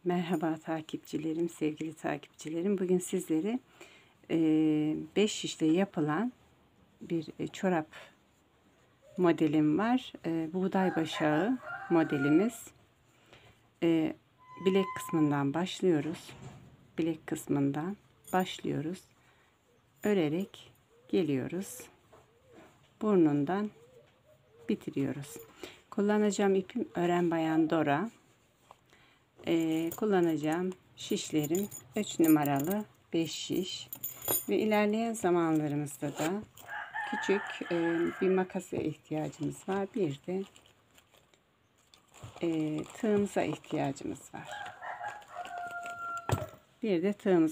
Merhaba takipçilerim, sevgili takipçilerim. Bugün sizlere 5 şişle yapılan bir çorap modelim var. Buğday başağı modelimiz. Bilek kısmından başlıyoruz. Bilek kısmından başlıyoruz. Örerek geliyoruz. Burnundan bitiriyoruz. Kullanacağım ipim Ören Bayan Dora. Kullanacağım şişlerim 3 numaralı 5 şiş ve ilerleyen zamanlarımızda da küçük bir makasa ihtiyacımız var, bir de tığımıza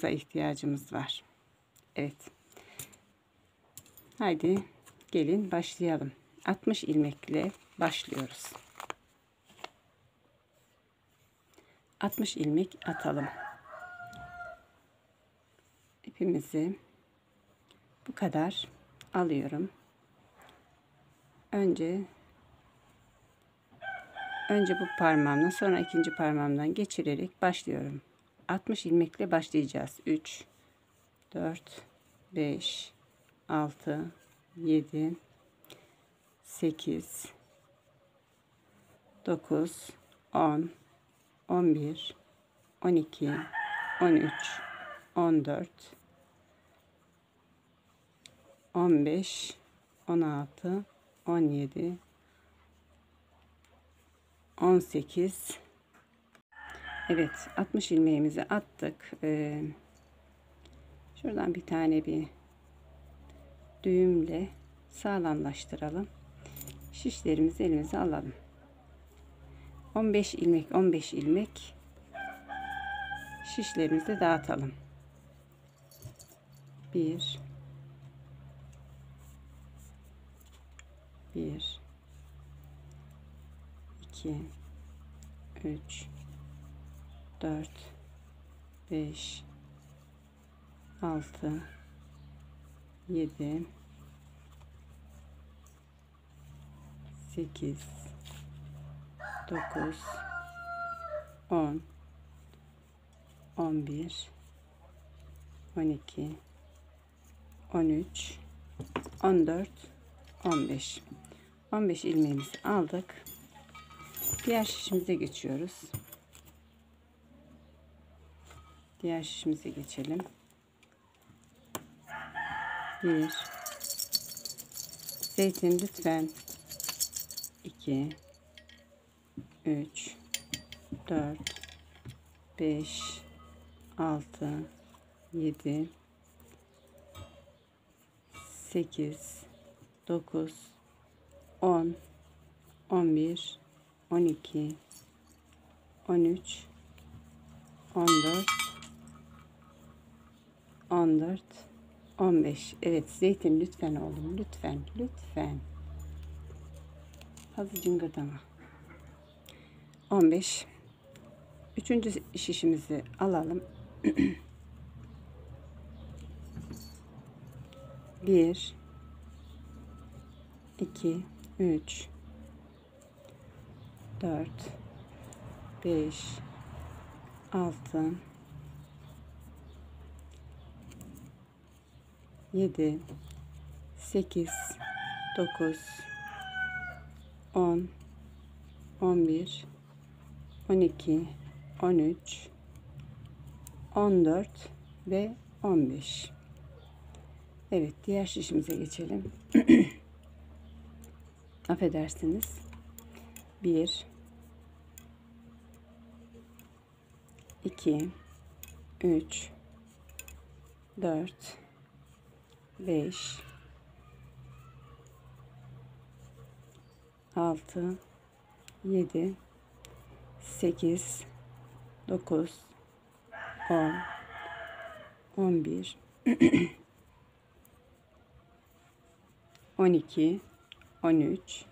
ihtiyacımız var, evet, haydi gelin başlayalım. 60 ilmekle başlıyoruz. 60 ilmek atalım. İpimizi bu kadar alıyorum. Önce bu parmağımdan, sonra ikinci parmağımdan geçirerek başlıyorum. 60 ilmekle başlayacağız. 3 4 5 6 7 8 9 10 11 12 13 14 15 16 17 18. Evet, 60 ilmeğimizi attık. Şuradan bir tane bir düğümle sağlamlaştıralım. Şişlerimizi elimize alalım. 15 ilmek şişlerimizi dağıtalım. 1 2 3 4 5 6 7 8 9 10 11 12 13 14 15. 15 ilmeğimizi aldık. Diğer şişimize geçiyoruz. Diğer şişimize geçelim. 1 Zeytin lütfen. 2 3 4 5 6 7 8 9 10 11 12 13 14 15. Evet, Zeytin lütfen oğlum, lütfen fazla cıngırdama. 15. Üçüncü şişimizi alalım. 1 2 3 4 5 6 7 8 9 10 11 12 13 14 ve 15. Evet, diğer şişimize geçelim. Affedersiniz. 1 2 3 4 5 6 7 8 9 10 11 12 13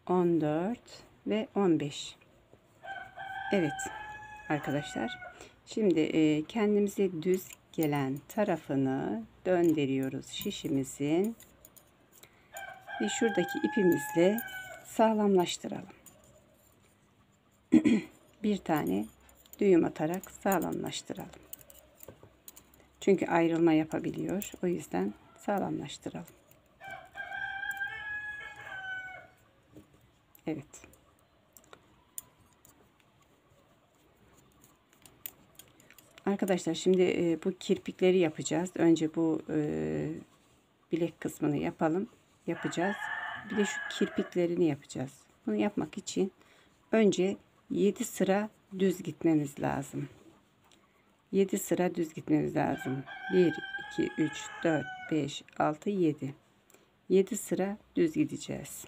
14 ve 15. Evet arkadaşlar, şimdi kendimize düz gelen tarafını döndürüyoruz şişimizin ve şuradaki ipimizle sağlamlaştıralım. Bir tane düğüm atarak sağlamlaştıralım. Çünkü ayrılma yapabiliyor. O yüzden sağlamlaştıralım. Evet. Arkadaşlar şimdi bu kirpikleri yapacağız. Önce bu bilek kısmını yapacağız. Bir de şu kirpiklerini yapacağız. Bunu yapmak için önce 7 sıra düz gitmemiz lazım. 7 sıra düz gitmemiz lazım. 1, 2, 3, 4, 5, 6, 7. 7 sıra düz gideceğiz.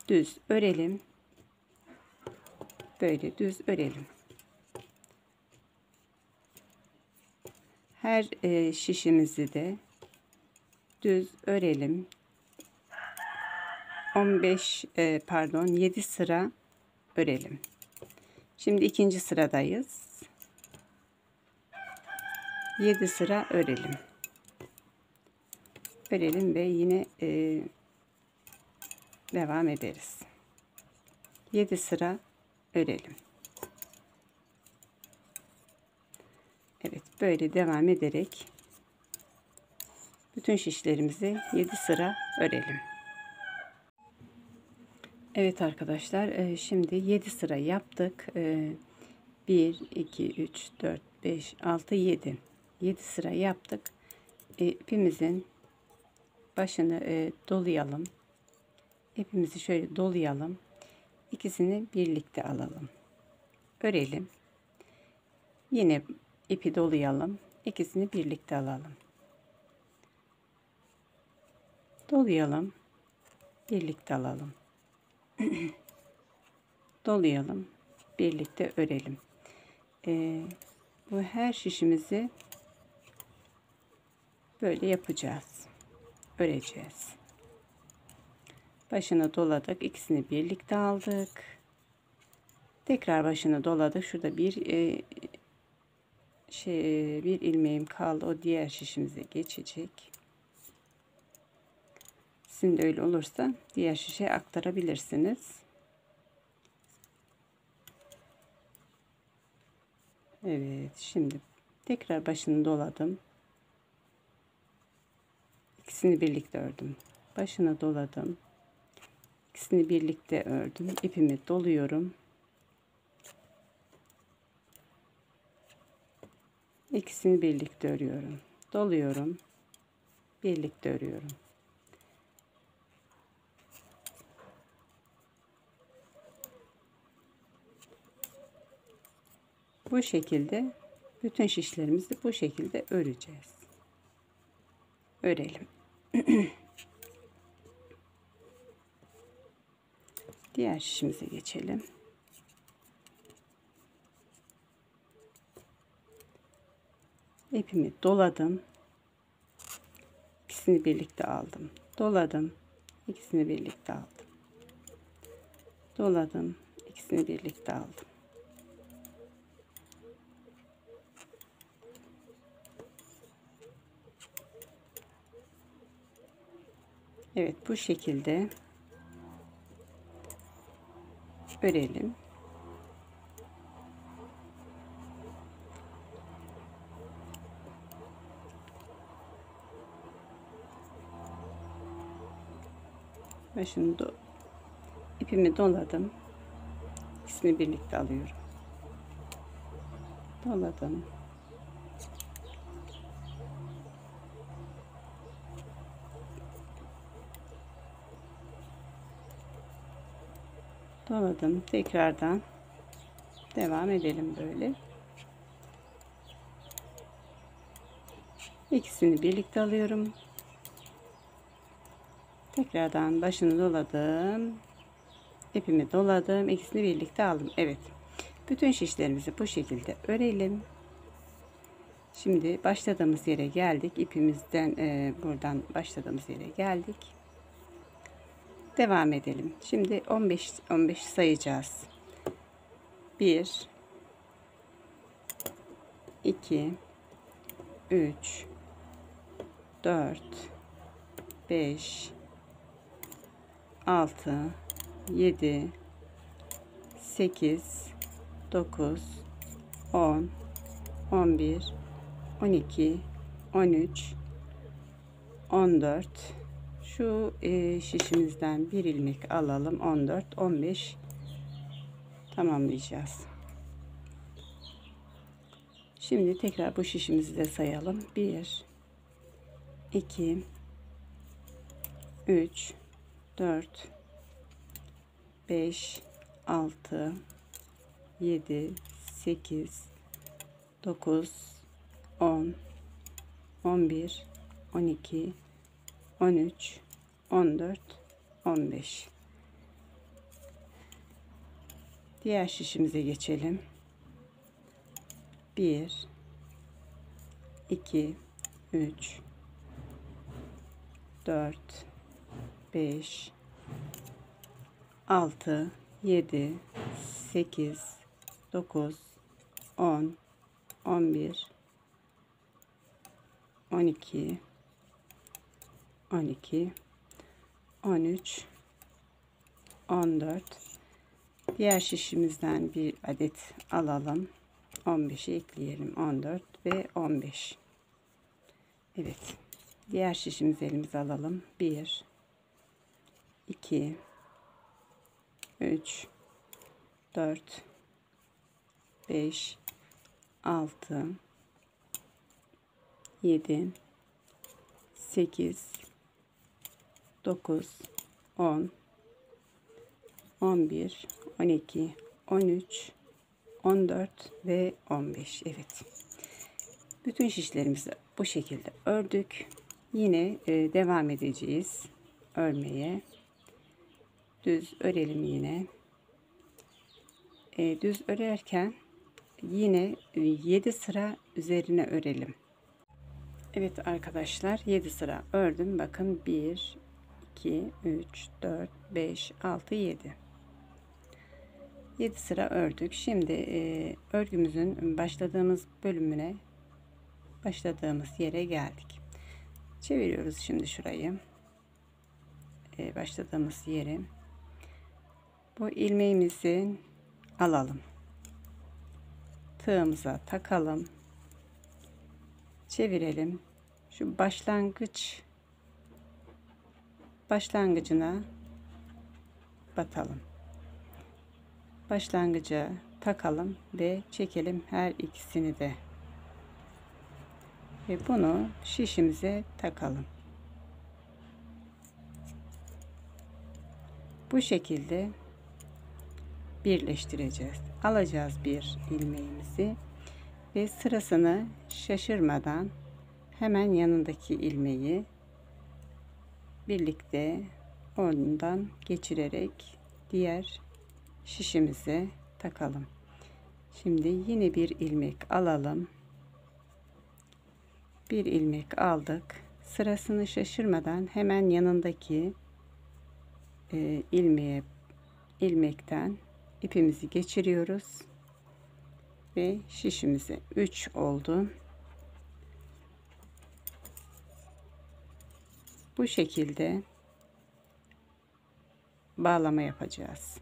Düz örelim. Böyle düz örelim. Her şişimizi de düz örelim. 7 sıra örelim. Şimdi ikinci sıradayız. 7 sıra örelim. Örelim ve yine devam ederiz. 7 sıra örelim. Evet, böyle devam ederek bütün şişlerimizi 7 sıra örelim. Evet arkadaşlar, şimdi 7 sıra yaptık. 1, 2, 3, 4, 5, 6, 7. 7 sıra yaptık. İpimizin başını dolayalım. İpimizi şöyle dolayalım. İkisini birlikte alalım. Örelim. Yine ipi dolayalım. İkisini birlikte alalım. Dolayalım. Birlikte alalım. Dolayalım. Birlikte örelim. Bu her şişimizi böyle yapacağız. Öreceğiz. Başını doladık. İkisini birlikte aldık. Tekrar başını doladık. Şurada bir ilmeğim kaldı. O diğer şişimize geçecek. Sizin de öyle olursa diğer şişeye aktarabilirsiniz. Evet, şimdi tekrar başını doladım. İkisini birlikte ördüm. Başını doladım. İkisini birlikte ördüm. İpimi doluyorum. İkisini birlikte örüyorum. Doluyorum. Birlikte örüyorum. Bu şekilde bütün şişlerimizi bu şekilde öreceğiz. Örelim. Diğer şişimize geçelim. İpimi doladım. İkisini birlikte aldım. Doladım. İkisini birlikte aldım. Doladım. İkisini birlikte aldım. Evet, bu şekilde örelim. Başını ipimi doladım. İkisini birlikte alıyorum. Doladım. Doladım. Tekrardan devam edelim böyle. İkisini birlikte alıyorum. Tekrardan başını doladım. İpimi doladım. İkisini birlikte aldım. Evet. Bütün şişlerimizi bu şekilde örelim. Şimdi başladığımız yere geldik. İpimizden buradan başladığımız yere geldik. Devam edelim. Şimdi 15 sayacağız. 1 2 3 4 5 6 7 8 9, 10, 11, 12, 13, 14. Şu şişimizden bir ilmek alalım. 14, 15 tamamlayacağız. Şimdi tekrar bu şişimizi de sayalım. 1, 2, 3, 4, 5, 6, 7, 8, 9, 10, 11, 12, 13, 14, 15. Diğer şişimize geçelim. 1, 2, 3, 4, 5, 6, 7, 8, 9, 10, 11, 12, 12, 13, 14. Diğer şişimizden bir adet alalım. 15'i ekleyelim. 14 ve 15. Evet. Diğer şişimizi elimize alalım. 1, 2, 3, 4, 5, 6, 7, 8, 9, 10, 11, 12, 13, 14 ve 15. Evet. Bütün şişlerimizi bu şekilde ördük. Yine devam edeceğiz örmeye. Düz örelim yine. Düz örerken yine 7 sıra üzerine örelim. Evet arkadaşlar, 7 sıra ördüm. Bakın 1, 2, 3, 4, 5, 6, 7. 7 sıra ördük. Şimdi örgümüzün başladığımız bölümüne, başladığımız yere geldik. Çeviriyoruz şimdi şurayı. Başladığımız yeri. Bu ilmeğimizi alalım. Tığımıza takalım. Çevirelim. Şu başlangıcına batalım. Başlangıca takalım ve çekelim her ikisini de. Ve bunu şişimize takalım. Bu şekilde birleştireceğiz. Alacağız bir ilmeğimizi ve sırasını şaşırmadan hemen yanındaki ilmeği birlikte ondan geçirerek diğer şişimize takalım. Şimdi yine bir ilmek alalım. Bir ilmek aldık. Sırasını şaşırmadan hemen yanındaki ilmekten ipimizi geçiriyoruz ve şişimize 3 oldu. Bu şekilde bağlama yapacağız.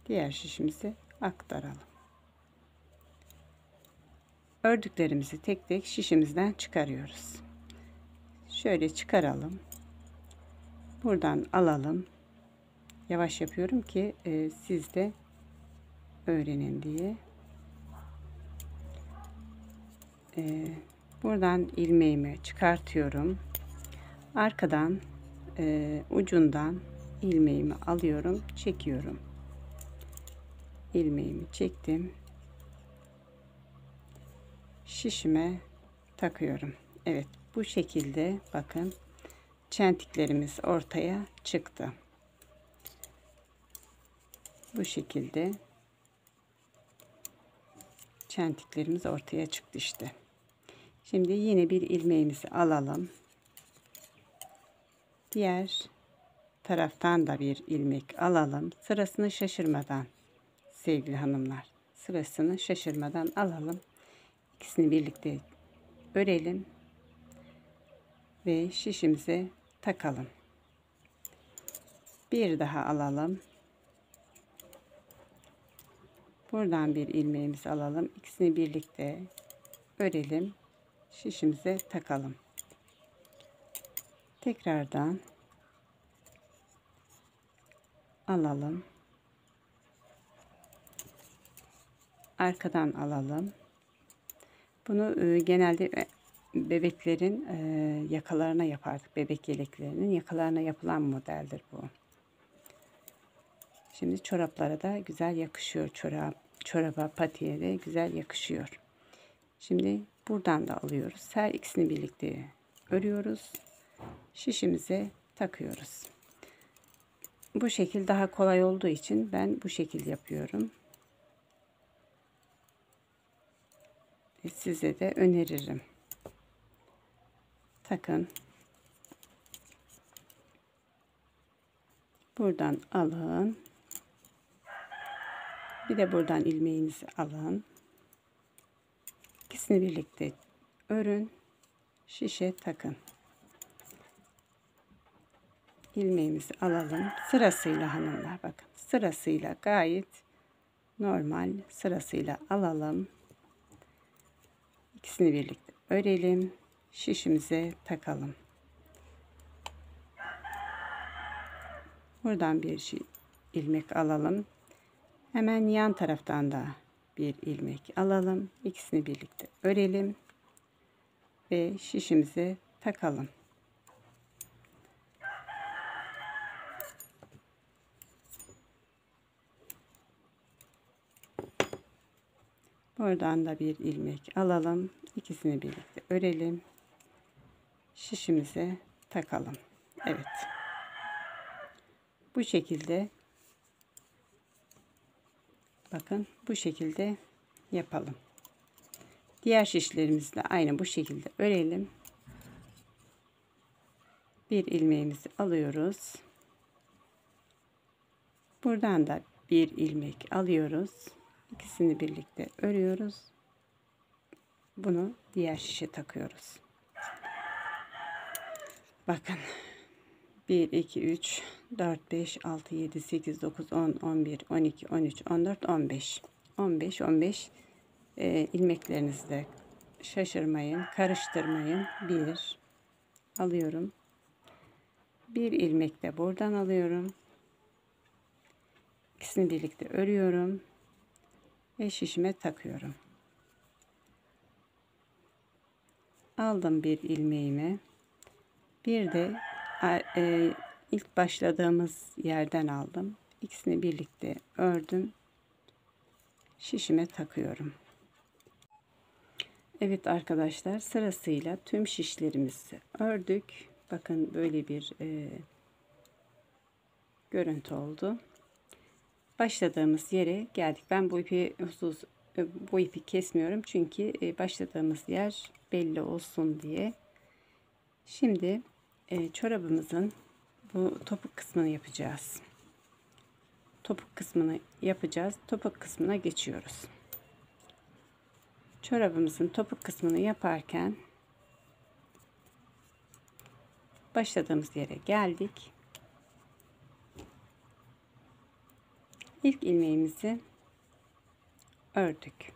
Diğer şişimizi aktaralım. Ördüklerimizi tek tek şişimizden çıkarıyoruz. Şöyle çıkaralım. Buradan alalım. Yavaş yapıyorum ki siz de öğrenin diye. Buradan ilmeğimi çıkartıyorum. Arkadan ucundan ilmeğimi alıyorum, çekiyorum. İlmeğimi çektim. Şişime takıyorum. Evet, bu şekilde bakın çentiklerimiz ortaya çıktı. Bu şekilde çentiklerimiz ortaya çıktı işte. Şimdi yine bir ilmeğimizi alalım. Diğer taraftan da bir ilmek alalım. Sırasını şaşırmadan sevgili hanımlar. Sırasını şaşırmadan alalım. İkisini birlikte örelim ve şişimize takalım. Bir daha alalım. Buradan bir ilmeğimizi alalım. İkisini birlikte örelim. Şişimize takalım. Tekrardan alalım. Arkadan alalım. Bunu genelde bebeklerin yakalarına yapardık. Bebek yeleklerinin yakalarına yapılan modeldir bu. Şimdi çoraplara da güzel yakışıyor. Çoraba, patiye de güzel yakışıyor. Şimdi buradan da alıyoruz. Her ikisini birlikte örüyoruz. Şişimize takıyoruz. Bu şekil daha kolay olduğu için ben bu şekil yapıyorum. Size de öneririm. Takın. Buradan alın. Bir de buradan ilmeğinizi alın. İkisini birlikte örün. Şişe takın. İlmeğimizi alalım. Sırasıyla hanımlar, bakın. Sırasıyla gayet normal sırasıyla alalım. İkisini birlikte örelim. Şişimize takalım. Buradan bir ilmek alalım. Hemen yan taraftan da bir ilmek alalım. İkisini birlikte örelim ve şişimize takalım. Buradan da bir ilmek alalım. İkisini birlikte örelim. Şişimize takalım. Evet. Bu şekilde, bakın bu şekilde yapalım. Diğer şişlerimizi de aynı bu şekilde örelim. Bir ilmeğimizi alıyoruz. Buradan da bir ilmek alıyoruz. İkisini birlikte örüyoruz. Bunu diğer şişe takıyoruz. Bakın. 1, 2, 3, 4, 5, 6, 7, 8, 9, 10, 11, 12, 13, 14, 15. 15 ilmeklerinizde şaşırmayın, karıştırmayın. 1 alıyorum. Bir ilmek de buradan alıyorum. İkisini birlikte örüyorum ve şişime takıyorum. Aldım bir ilmeğimi. Bir de ilk başladığımız yerden aldım. İkisini birlikte ördüm. Şişime takıyorum. Evet arkadaşlar, sırasıyla tüm şişlerimizi ördük. Bakın böyle bir görüntü oldu. Başladığımız yere geldik. Ben bu ipi kesmiyorum çünkü başladığımız yer belli olsun diye. Şimdi çorabımızın bu topuk kısmını yapacağız. Topuk kısmını yapacağız. Topuk kısmına geçiyoruz. Çorabımızın topuk kısmını yaparken başladığımız yere geldik. İlk ilmeğimizi ördük.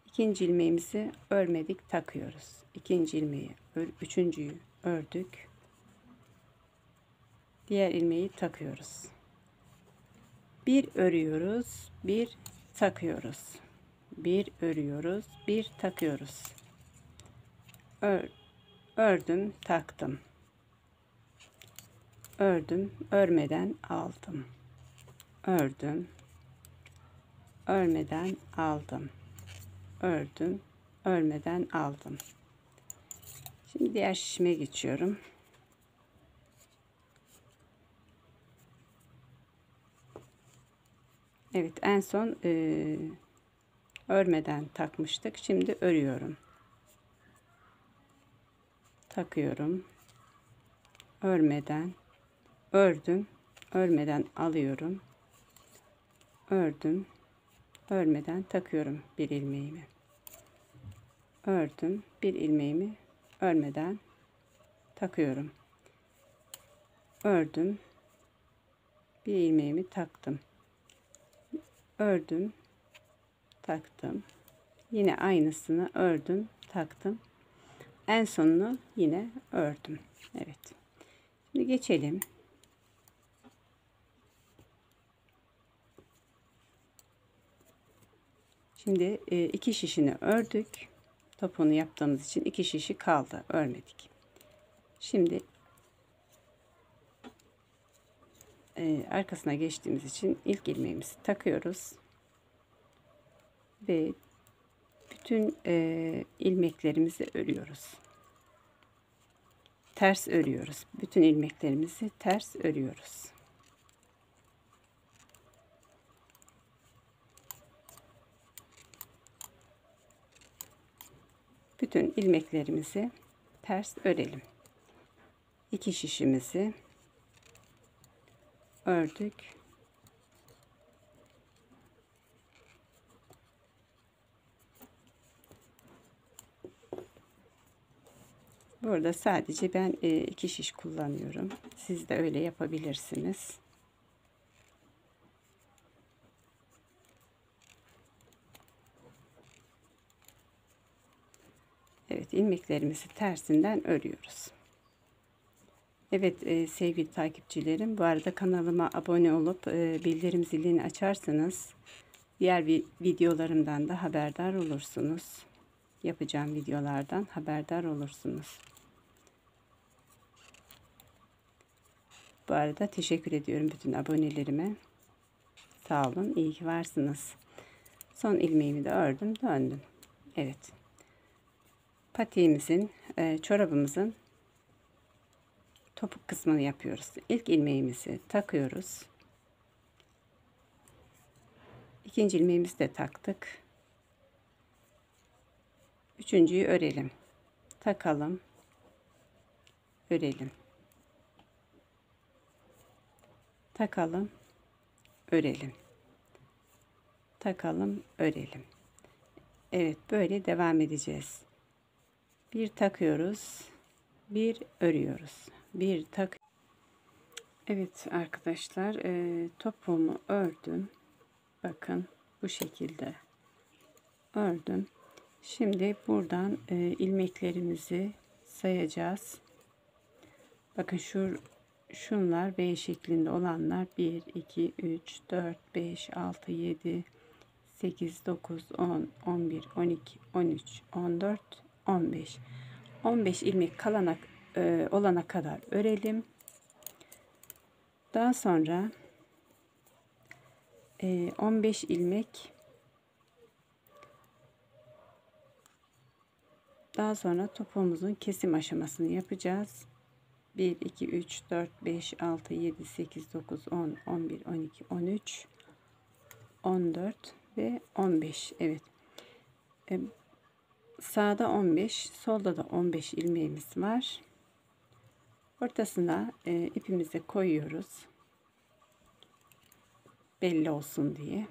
İkinci ilmeğimizi örmedik, takıyoruz. İkinci ilmeği, üçüncüyü ördük. Diğer ilmeği takıyoruz. Bir örüyoruz, bir takıyoruz. Bir örüyoruz, bir takıyoruz. Ördüm, taktım. Ördüm, örmeden aldım. Ördüm, örmeden aldım. Ördüm, örmeden aldım. Şimdi diğer şişime geçiyorum. Evet, en son örmeden takmıştık. Şimdi örüyorum. Takıyorum. Örmeden ördüm. Örmeden alıyorum. Ördüm. Örmeden takıyorum bir ilmeğimi. Ördüm. Bir ilmeğimi örmeden takıyorum. Ördüm. Bir ilmeğimi taktım. Ördüm. taktım. Yine aynısını ördüm, taktım. En sonunu yine ördüm. Evet. Şimdi geçelim. Şimdi iki şişini ördük. Topunu yaptığımız için iki şişi kaldı. Örmedik. Şimdi arkasına geçtiğimiz için ilk ilmeğimizi takıyoruz. Ve bütün ilmeklerimizi örüyoruz. Ters örüyoruz. Bütün ilmeklerimizi ters örüyoruz. Bütün ilmeklerimizi ters örelim. İki şişimizi ördük. Burada sadece ben iki şiş kullanıyorum. Siz de öyle yapabilirsiniz. Evet, ilmeklerimizi tersinden örüyoruz. Evet sevgili takipçilerim, bu arada kanalıma abone olup bildirim zilini açarsanız diğer videolarımdan da haberdar olursunuz. Yapacağım videolardan haberdar olursunuz. Bu arada teşekkür ediyorum bütün abonelerime. Sağ olun, iyi ki varsınız. Son ilmeğimi de ördüm, döndüm. Evet. Patiğimizin, çorabımızın topuk kısmını yapıyoruz. İlk ilmeğimizi takıyoruz. İkinci ilmeğimizi de taktık. Üçüncüyü örelim. Takalım. Örelim. Takalım. Örelim. Takalım. Örelim. Evet, böyle devam edeceğiz. Bir takıyoruz. Bir örüyoruz. Bir tak. Evet arkadaşlar, topuğumu ördüm. Bakın bu şekilde ördüm. Şimdi buradan ilmeklerimizi sayacağız. Bakın şunlar V şeklinde olanlar 1 2 3 4 5 6 7 8 9 10 11 12 13 14 15 15 ilmek kalana olana kadar örelim. Daha sonra 15 ilmek, daha sonra topuğumuzun kesim aşamasını yapacağız. 1 2 3 4 5 6 7 8 9 10 11 12 13 14 ve 15. Evet. Sağda 15, solda da 15 ilmeğimiz var. Ortasına ipimizi koyuyoruz. Belli olsun diye.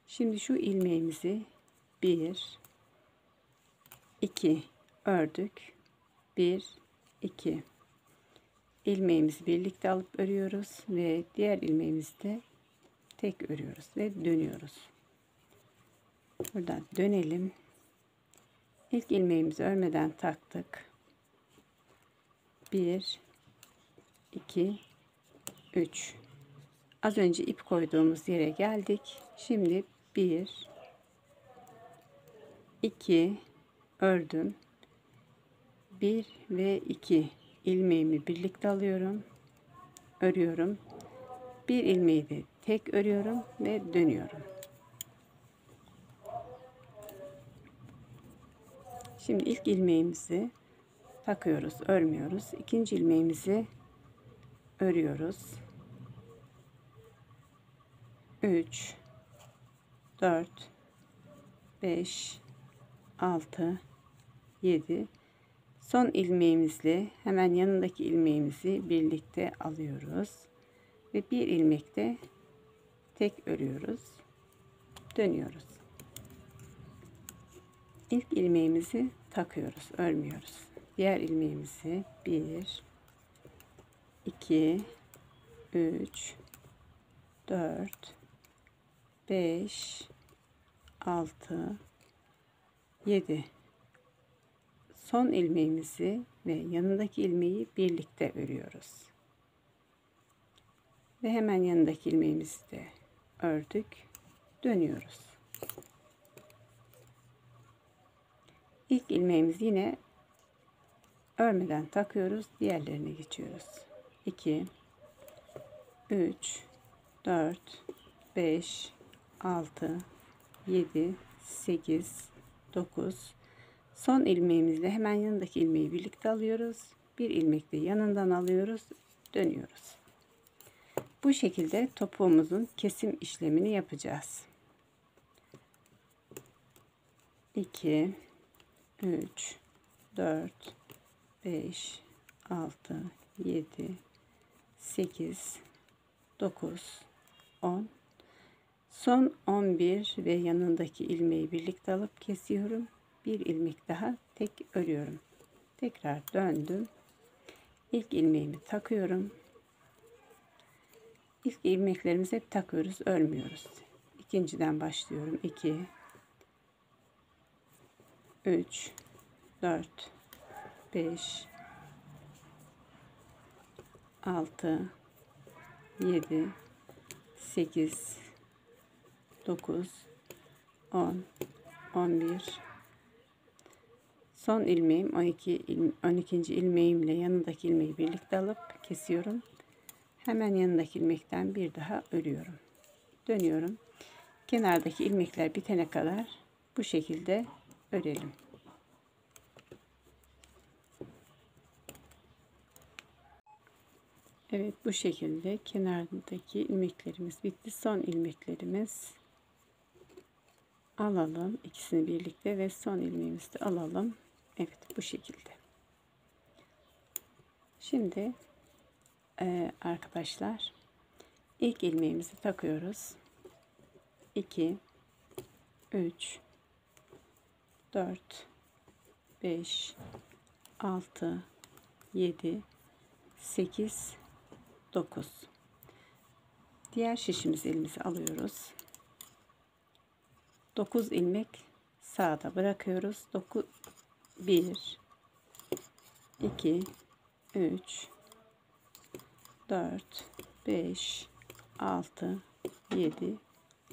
Şimdi şu ilmeğimizi 1 2 ördük. 1 2 ilmeğimizi birlikte alıp örüyoruz ve diğer ilmeğimizi de tek örüyoruz ve dönüyoruz. Buradan dönelim. İlk ilmeğimizi örmeden taktık. 1 2 3. Az önce ip koyduğumuz yere geldik. Şimdi 1 2 ördüm. 1 ve 2 ilmeğimi birlikte alıyorum. Örüyorum. Bir ilmeği de tek örüyorum ve dönüyorum. Şimdi ilk ilmeğimizi takıyoruz, örmüyoruz. İkinci ilmeğimizi örüyoruz. 3 4 5 6 7. Son ilmeğimizle hemen yanındaki ilmeğimizi birlikte alıyoruz ve bir ilmek de tek örüyoruz, dönüyoruz. İlk ilmeğimizi takıyoruz, örmüyoruz. Diğer ilmeğimizi 1 2 3 4 5 6, 7. Son ilmeğimizi ve yanındaki ilmeği birlikte örüyoruz. Ve hemen yanındaki ilmeğimizi de ördük. Dönüyoruz. İlk ilmeğimizi yine örmeden takıyoruz. Diğerlerine geçiyoruz. 2, 3, 4, 5, 6, 7, 8, 9. Son ilmeğimizle hemen yanındaki ilmeği birlikte alıyoruz. Bir ilmek de yanından alıyoruz. Dönüyoruz. Bu şekilde topuğumuzun kesim işlemini yapacağız. 2, 3, 4, 5, 6, 7, 8, 9, 10. Son 11 ve yanındaki ilmeği birlikte alıp kesiyorum. Bir ilmek daha tek örüyorum. Tekrar döndüm. İlk ilmeğimi takıyorum. İlk ilmeklerimizi hep takıyoruz, örmüyoruz. İkinciden başlıyorum. 2, 3, 4, 5, 6, 7, 8, 9, 10, 11. Son ilmeğim 12. ilmeğimle yanındaki ilmeği birlikte alıp kesiyorum. Hemen yanındaki ilmekten bir daha örüyorum. Dönüyorum. Kenardaki ilmekler bitene kadar bu şekilde örelim. Evet, bu şekilde kenardaki ilmeklerimiz bitti. Son ilmeklerimiz alalım. İkisini birlikte ve son ilmeğimizi de alalım. Evet, bu şekilde. Şimdi arkadaşlar ilk ilmeğimizi takıyoruz. 2, 3, 4, 5, 6, 7, 8, 9. Diğer şişimizi elimize alıyoruz. 9 ilmek sağda bırakıyoruz. 1, 2, 3, 4, 5, 6, 7,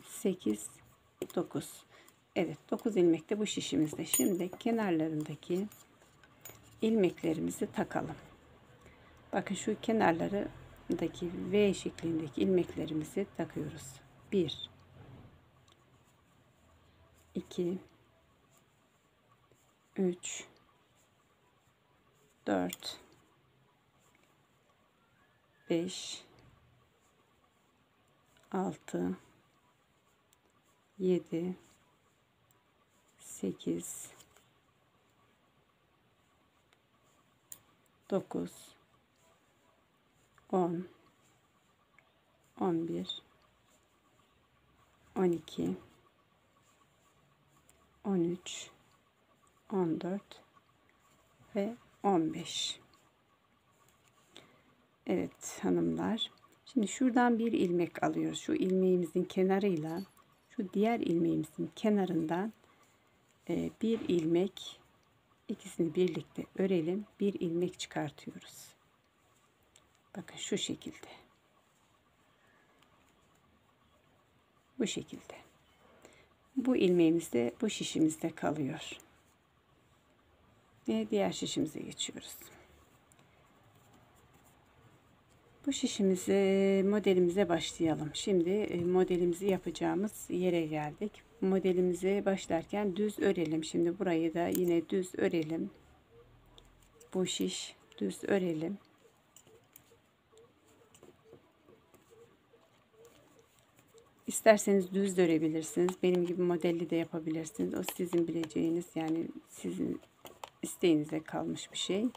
8, 9. Evet, 9 ilmek de bu şişimizde. Şimdi kenarlarındaki ilmeklerimizi takalım. Bakın şu kenarlarındaki V şeklindeki ilmeklerimizi takıyoruz. 1, 2, 3, 4, 5, 6, 7, 8, 9, 10, 11, 12, 13, 14 ve 15. Evet hanımlar. Şimdi şuradan bir ilmek alıyoruz. Şu ilmeğimizin kenarıyla şu diğer ilmeğimizin kenarından bir ilmek, ikisini birlikte örelim. Bir ilmek çıkartıyoruz. Bakın şu şekilde. Bu şekilde. Bu ilmeğimiz de bu şişimizde kalıyor. Ve diğer şişimize geçiyoruz. Bu şişimize, modelimize başlayalım. Şimdi modelimizi yapacağımız yere geldik. Modelimize başlarken düz örelim. Şimdi burayı da yine düz örelim. Bu şiş düz örelim. İsterseniz düz de örebilirsiniz. Benim gibi modelli de yapabilirsiniz. O sizin bileceğiniz, yani sizin isteğinize kalmış bir şey.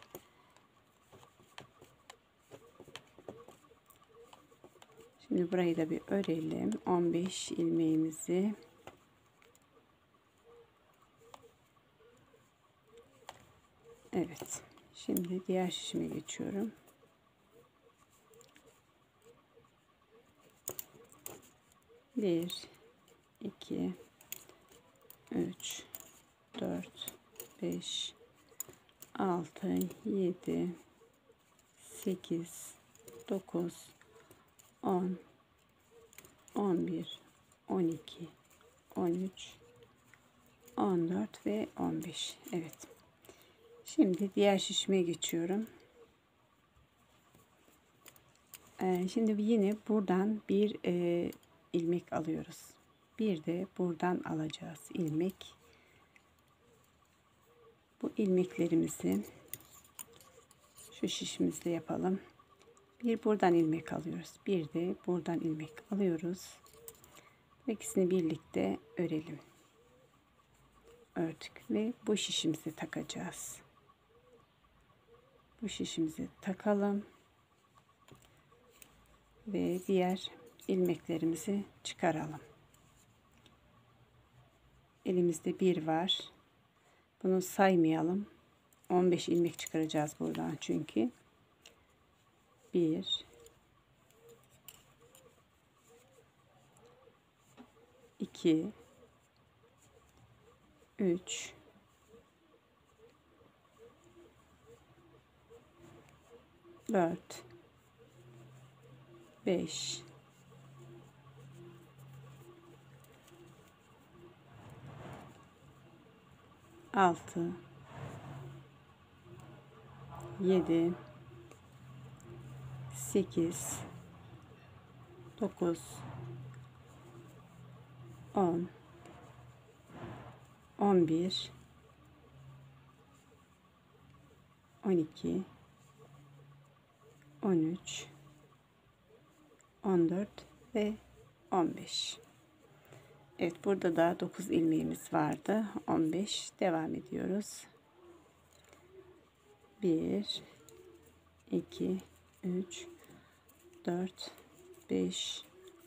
Şimdi burayı da bir örelim. 15 ilmeğimizi evet. Şimdi diğer şişime geçiyorum. Bir, iki, 3, 4, 5, 6, 7, 8, 9, 10, 11, 12, 13, 14 ve 15. Evet. Şimdi diğer şişime geçiyorum. Şimdi yine buradan bir ilmek alıyoruz. Bir de buradan alacağız ilmek. Bu ilmeklerimizi şu şişimizde yapalım. Bir buradan ilmek alıyoruz. Bir de buradan ilmek alıyoruz. İkisini birlikte örelim. Ördük ve bu şişimizi takacağız. Bu şişimizi takalım. Ve diğer ilmeklerimizi çıkaralım. Elimizde bir var. Bunu saymayalım. 15 ilmek çıkaracağız buradan çünkü. 1 2 3 4 5 6 7 8 9 10 11 12 13 14 ve 15. Evet, burada da 9 ilmeğimiz vardı. 15 devam ediyoruz. 1 2 3 4 5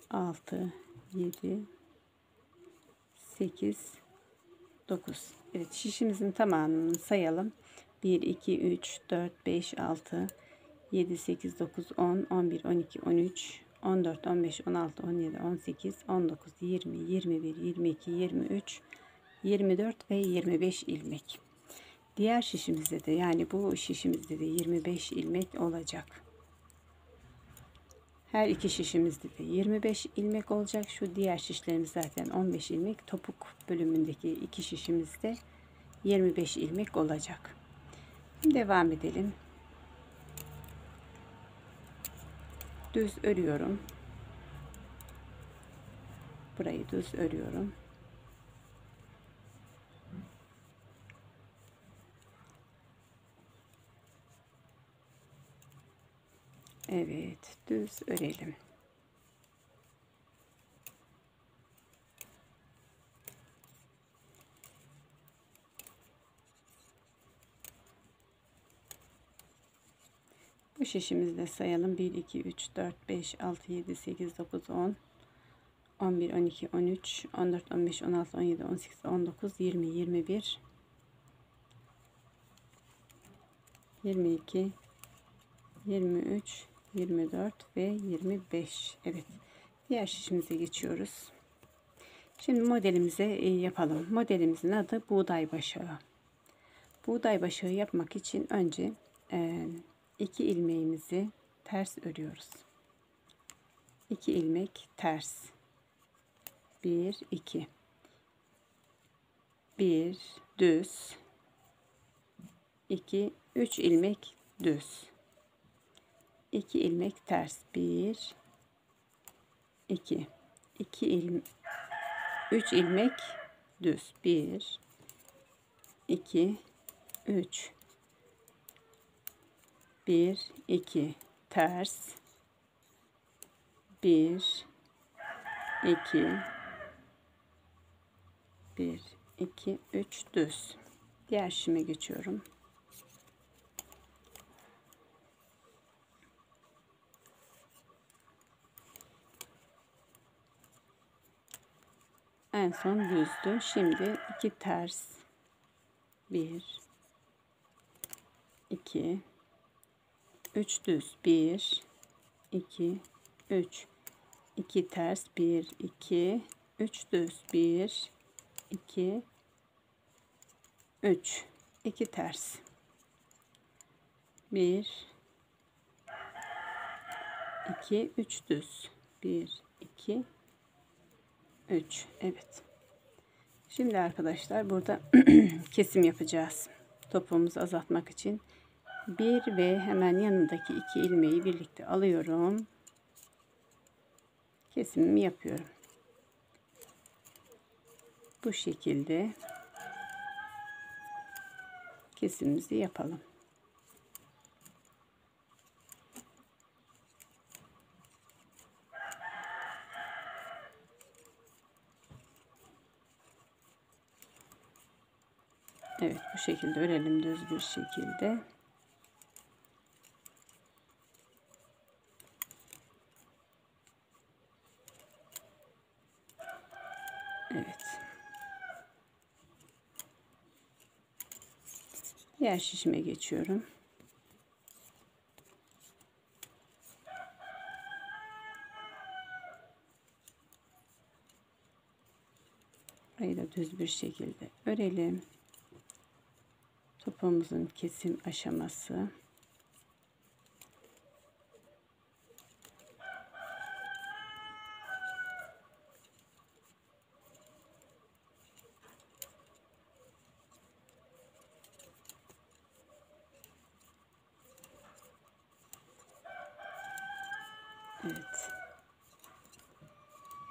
6 7 8 9. Evet, şişimizin tamamını sayalım. 1 2 3 4 5 6 7 8 9 10 11 12 13 14 15 16 17 18 19 20 21 22 23 24 ve 25 ilmek. Diğer şişimizde de, yani bu şişimizde de 25 ilmek olacak. Her iki şişimizde de 25 ilmek olacak. Şu diğer şişlerimiz zaten 15 ilmek. Topuk bölümündeki iki şişimizde 25 ilmek olacak. Devam edelim. Düz örüyorum. Burayı düz örüyorum. Evet, düz örelim. Bu şişimizde sayalım. 1 2 3 4 5 6 7 8 9 10 11 12 13 14 15 16 17 18 19 20 21 22 23 24 ve 25. Evet, diğer şişimize geçiyoruz. Şimdi modelimize yapalım. Modelimizin adı buğday başağı. Buğday başağı yapmak için önce 2 ilmeğimizi ters örüyoruz. 2 ilmek ters. 1 2 1 düz, 2 3 ilmek düz, 2 ilmek ters, 1 2 2 ilmek 3 ilmek düz, 1 2 3 1 2 ters, 1 2 1 2 3 düz. Diğer şişime geçiyorum. En son düzdü. Şimdi 2 ters, 1 2 3 düz, 1 2 3 2 ters, 1 2 3 düz, 1 2 3 2 ters, 1 2 3 düz, 1 2 3. Evet. Şimdi arkadaşlar burada kesim yapacağız. Topuğumuzu azaltmak için 1 ve hemen yanındaki 2 ilmeği birlikte alıyorum. Kesimimi yapıyorum. Bu şekilde kesimimizi yapalım. Evet, bu şekilde örelim düz bir şekilde. Evet. Diğer şişime geçiyorum. Burayı da düz bir şekilde örelim. Topuğumuzun kesim aşaması. Evet.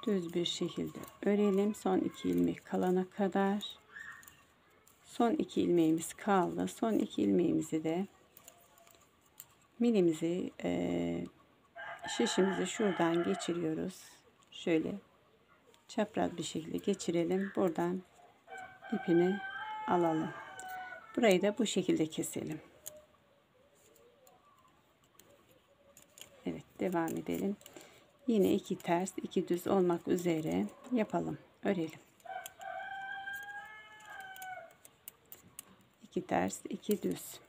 Düz bir şekilde örelim. Son 2 ilmek kalana kadar. Son 2 ilmeğimiz kaldı. Son 2 ilmeğimizi de milimizi şişimizi şuradan geçiriyoruz. Şöyle çapraz bir şekilde geçirelim. Buradan ipini alalım. Burayı da bu şekilde keselim. Evet, devam edelim. Yine 2 ters 2 düz olmak üzere yapalım. Örelim. 2 ters 2 düz.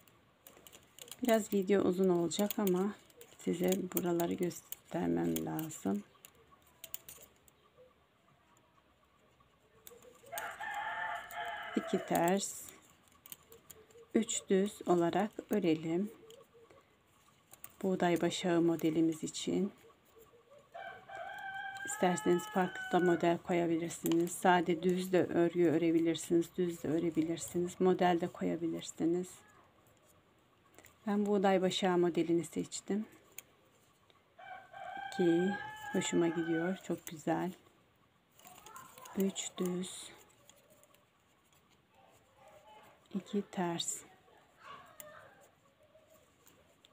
Biraz video uzun olacak ama size buraları göstermem lazım. İki ters 3 düz olarak örelim. Buğday başağı modelimiz için. İsterseniz farklı da model koyabilirsiniz. Sade düz de örgü örebilirsiniz. Düz de örebilirsiniz. Model de koyabilirsiniz. Ben buğday başağı modelini seçtim. 2 hoşuma gidiyor. Çok güzel. 3 düz. 2 ters.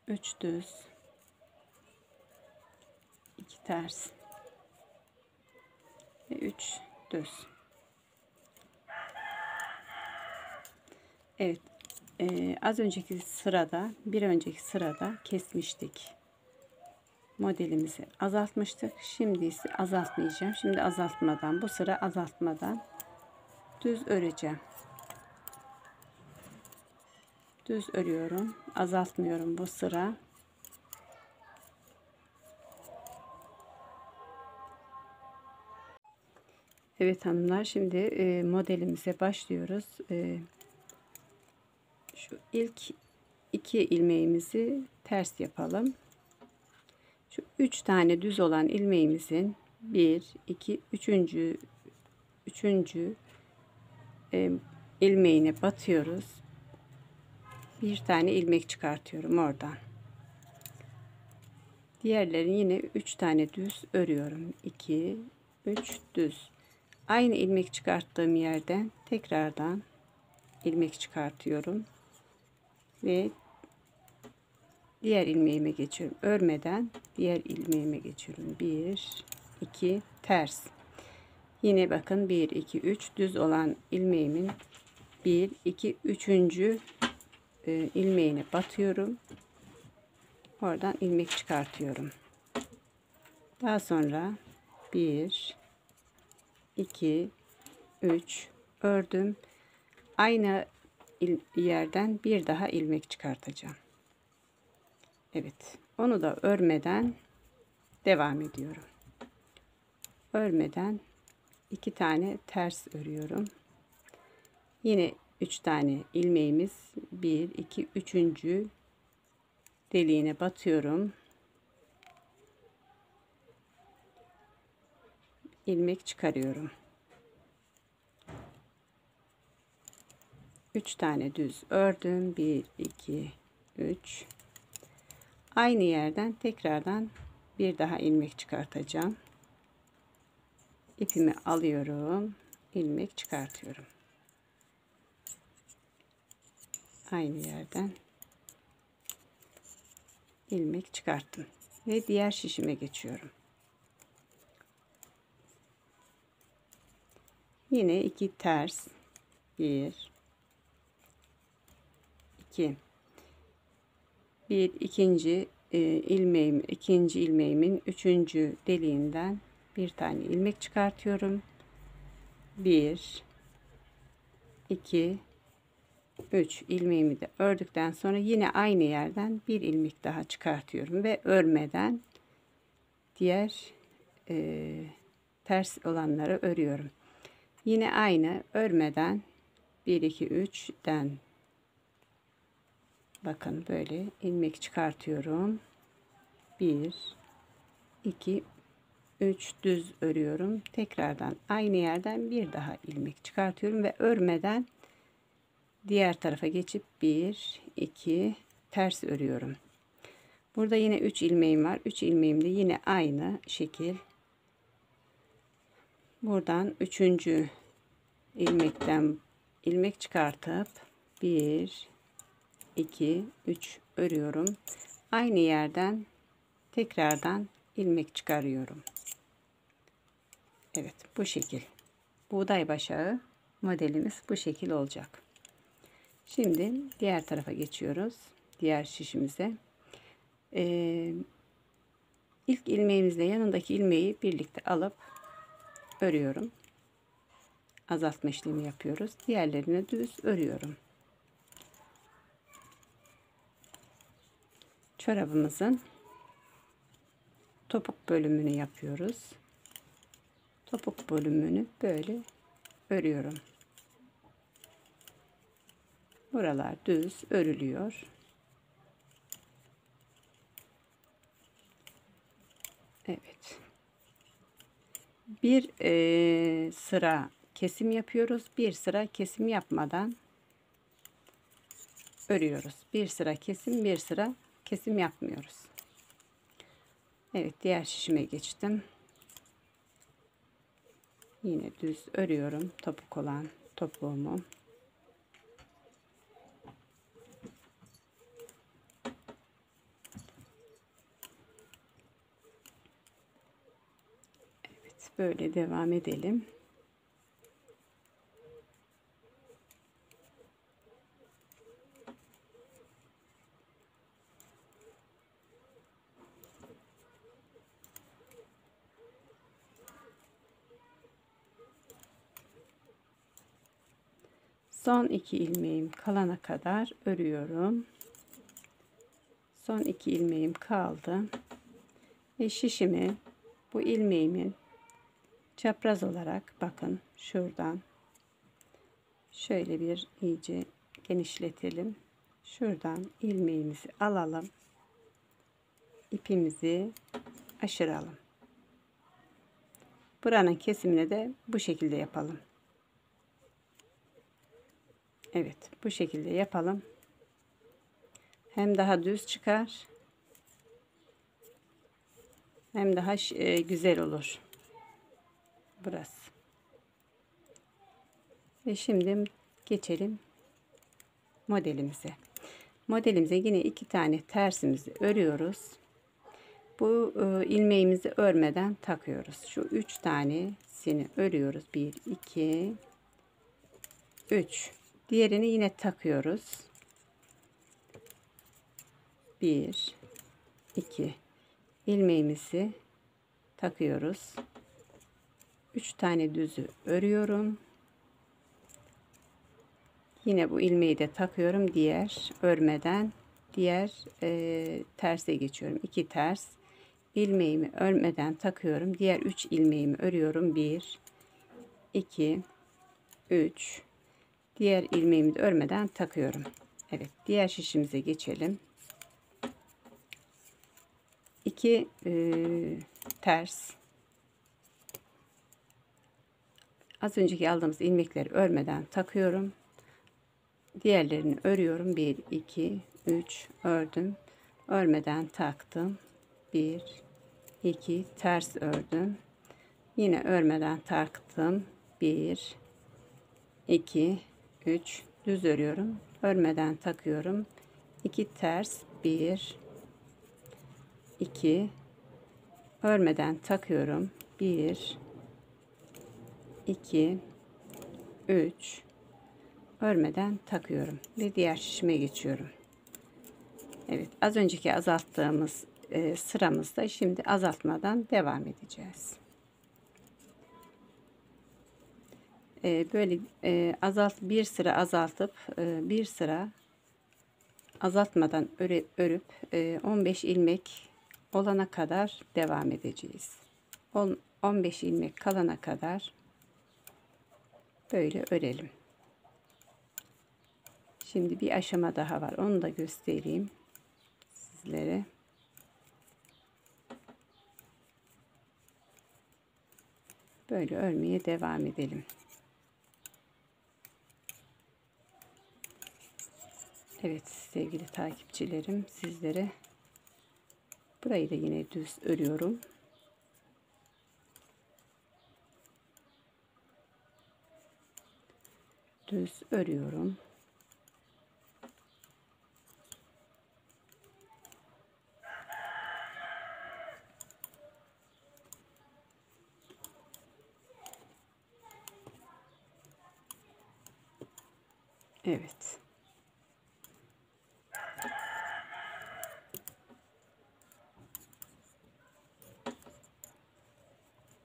3 düz. 2 ters. Ve 3 düz. Evet. Az önceki sırada, bir önceki sırada kesmiştik. Modelimizi azaltmıştık. Şimdi ise azaltmayacağım. Şimdi azaltmadan, bu sıra azaltmadan düz öreceğim. Düz örüyorum. Azaltmıyorum bu sıra. Evet hanımlar, şimdi modelimize başlıyoruz. Şu ilk 2 ilmeğimizi ters yapalım. Şu 3 tane düz olan ilmeğimizin 1 2 3. ilmeğine batıyoruz. Bir tane ilmek çıkartıyorum oradan. Diğerlerini yine 3 tane düz örüyorum. 2 3 düz. Aynı ilmek çıkarttığım yerden tekrardan ilmek çıkartıyorum ve diğer ilmeğime geçiyorum. Örmeden diğer ilmeğime geçiyorum. 1 2 ters. Yine bakın 1 2 3 düz olan ilmeğimin 1 2 3. ilmeğine batıyorum. Oradan ilmek çıkartıyorum. Daha sonra 1 2 3 ördüm. Aynı yerden bir daha ilmek çıkartacağım. Evet, onu da örmeden devam ediyorum. Örmeden 2 tane ters örüyorum. Yine 3 tane ilmeğimiz 1 2 üçüncü deliğine batıyorum. İlmek çıkarıyorum. 3 tane düz ördüm. 1 2 3. Aynı yerden tekrardan bir daha ilmek çıkartacağım. İpimi alıyorum, ilmek çıkartıyorum. Aynı yerden ilmek çıkarttım ve diğer şişime geçiyorum. Yine 2 ters, 1 2 bir ikinci ikinci ilmeğimin üçüncü deliğinden bir tane ilmek çıkartıyorum. 1 2 3 ilmeğimi de ördükten sonra yine aynı yerden bir ilmek daha çıkartıyorum ve örmeden diğer ters olanları örüyorum. Yine aynı örmeden 1 2 3'ten bakın böyle ilmek çıkartıyorum. 1 2 3 düz örüyorum. Tekrardan aynı yerden bir daha ilmek çıkartıyorum ve örmeden diğer tarafa geçip 1 2 ters örüyorum. Burada yine 3 ilmeğim var. 3 ilmeğim de yine aynı şekil. Buradan 3. ilmekten ilmek çıkartıp 1 2 3 örüyorum. Aynı yerden tekrardan ilmek çıkarıyorum. Evet, bu şekil. Buğday başağı modelimiz bu şekil olacak. Şimdi diğer tarafa geçiyoruz. Diğer şişimize. İlk ilmeğimizle yanındaki ilmeği birlikte alıp örüyorum. Azaltma işlemi yapıyoruz. Diğerlerini düz örüyorum. Çorabımızın topuk bölümünü yapıyoruz. Topuk bölümünü böyle örüyorum. Buralar düz örülüyor. Evet. Bir sıra kesim yapıyoruz. Bir sıra kesim yapmadan örüyoruz. Bir sıra kesim, bir sıra kesim yapmıyoruz. Evet, diğer şişime geçtim. Yine düz örüyorum topuk olan topuğumu. Evet, böyle devam edelim. Son 2 ilmeğim kalana kadar örüyorum. Son 2 ilmeğim kaldı. Ve şişimi bu ilmeğimin çapraz olarak bakın şuradan şöyle bir iyice genişletelim. Şuradan ilmeğimizi alalım. İpimizi aşıralım. Buranın kesimini de bu şekilde yapalım. Evet, bu şekilde yapalım. Hem daha düz çıkar, hem daha güzel olur burası. Ve şimdi geçelim modelimize. Modelimize yine 2 tane tersimizi örüyoruz. Bu ilmeğimizi örmeden takıyoruz. Şu 3 tanesini örüyoruz. 1 2 3. Diğerini yine takıyoruz. 1 2 ilmeğimizi takıyoruz. 3 tane düzü örüyorum. Yine bu ilmeği de takıyorum. Diğer örmeden diğer terse geçiyorum. 2 ters ilmeğimi örmeden takıyorum. Diğer 3 ilmeğimi örüyorum. 1 2 3 Diğer ilmeğimi de örmeden takıyorum. Evet, diğer şişimize geçelim. 2 ters. Az önceki aldığımız ilmekleri örmeden takıyorum. Diğerlerini örüyorum. 1 2 3 ördüm. Örmeden taktım. 1 2 ters ördüm. Yine örmeden taktım. 1 2 3 düz örüyorum. Örmeden takıyorum. 2 ters, 1 2 örmeden takıyorum. 1 2 3 örmeden takıyorum ve diğer şişime geçiyorum. Evet, az önceki azalttığımız sıramızda şimdi azaltmadan devam edeceğiz. Böyle bir sıra azaltıp bir sıra azaltmadan örüp 15 ilmek olana kadar devam edeceğiz. 15 ilmek kalana kadar böyle örelim. Şimdi bir aşama daha var. Onu da göstereyim sizlere. Böyle örmeye devam edelim. Evet sevgili takipçilerim, sizlere burayı da yine düz örüyorum. Düz örüyorum. Evet.